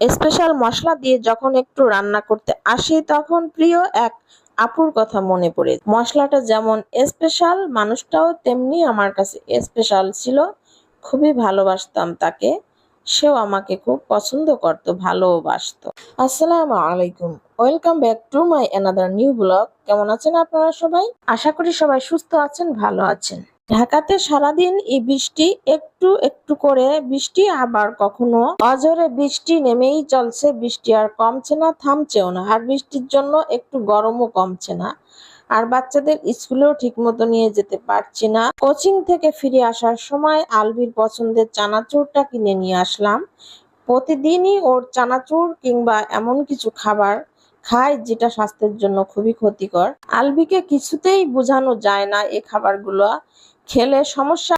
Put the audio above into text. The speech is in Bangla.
স্পেশাল মশলা দিয়ে যখন একটু রান্না করতে আসি তখন প্রিয় এক আপুর কথা মনে পড়ে। মশলাটা যেমন স্পেশাল, মানুষটাও তেমনি আমার কাছে স্পেশাল ছিল। খুবই ভালোবাসতাম তাকে, সেও আমাকে খুব পছন্দ করত, ভালোবাসতো। আসসালামু আলাইকুম, welcome back to my another new blog. কেমন আছেন আপনারা সবাই? আশা করি সবাই সুস্থ আছেন, ভালো আছেন। ঢাকাতে সারাদিন এই বৃষ্টি, একটু একটু করে বৃষ্টি, আবার কখনো অঝরে বৃষ্টি নেমেই চলছে। বৃষ্টি আর কমছে না, থামছেও না। আর বৃষ্টির জন্য একটু গরমও কমছে না। আর বাচ্চাদের স্কুলেও ঠিক মতো নিয়ে যেতে পারছি না। কোচিং থেকে ফিরে আসার সময় আলবির পছন্দের চানাচুরটা কিনে নিয়ে আসলাম। প্রতিদিনই ওর চানাচুর কিংবা এমন কিছু খাবার খায় যেটা স্বাস্থ্যের জন্য খুবই ক্ষতিকর। আলবিকে কিছুতেই বোঝানো যায় না এ খাবারগুলো খেলে সমস্যা